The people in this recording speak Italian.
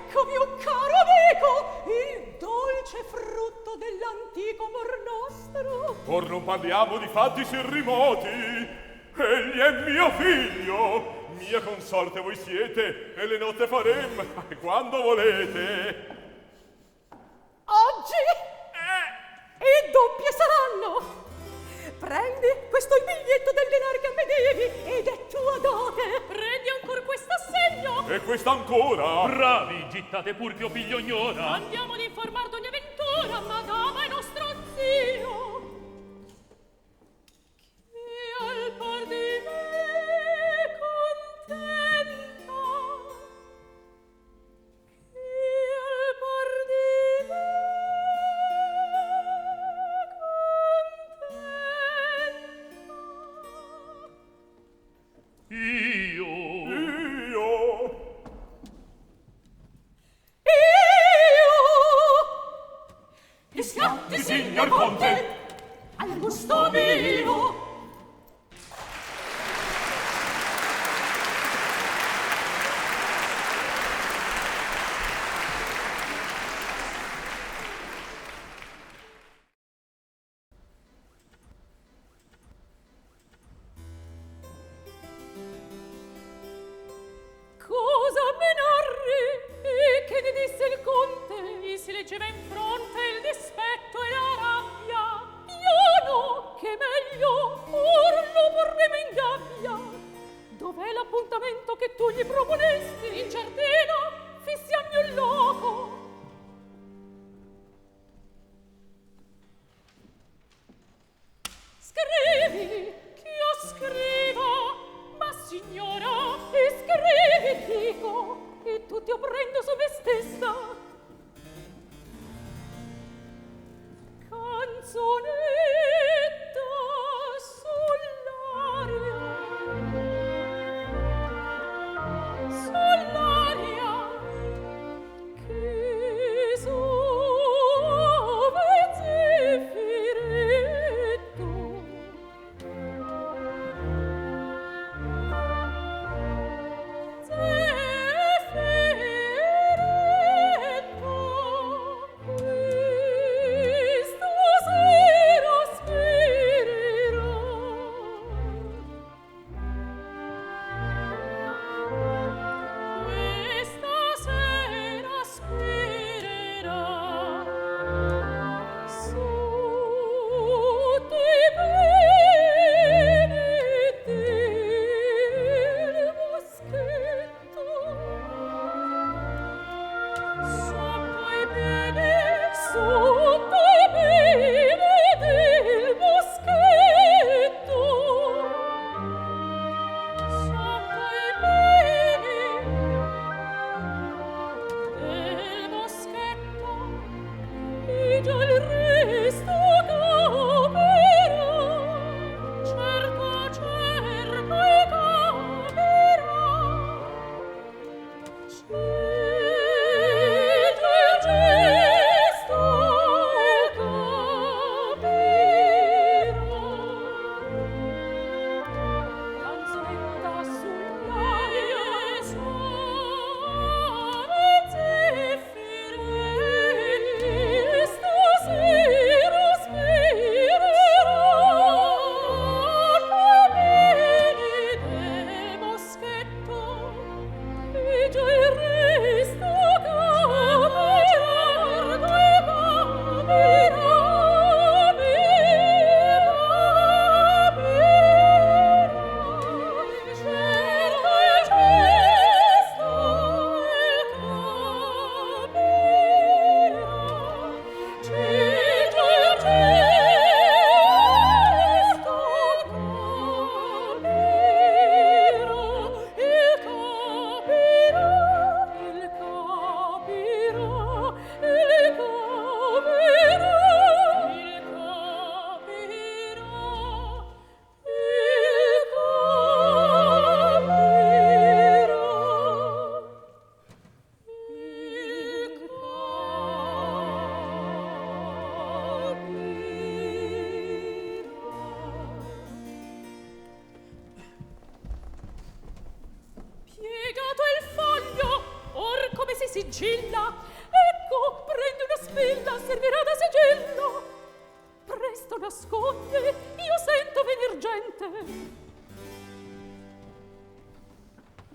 eccovi, o caro amico, il dolce frutto dell'antico amor nostro. Or non parliamo di fatti sì remoti. Egli è mio figlio. Mia consorte voi siete, e le notte farem quando volete. Oggi? E doppie saranno. Prendi questo il biglietto del denaro che me devi, ed è tua dote. Prendi ancora questo assegno. E questa ancora. Bravi, gittate pur più figlio ignora. Andiamo ad informar d'ogni avventura, madama e nostro zio. Che al par di me contenta, che al par di me Riscatti, signor Conte, al gusto mio. Cosa me narri? E che ne disse il conte? E si leggeva in fronte il dispetto e la rabbia. Io no, che meglio, or lo porremo in gabbia. Dov'è l'appuntamento che tu gli proponesti? In giardino, fissiammi un loco. Scrivi, che io scriva. Ma signora, scrivi, dico, e tutti io prendo su me stessa. Canzonetta sull'aria, che sove zeffiretto. scintilla. Ecco, prende una spilla, servirà da sigillo. Presto nasconde, io sento venir gente.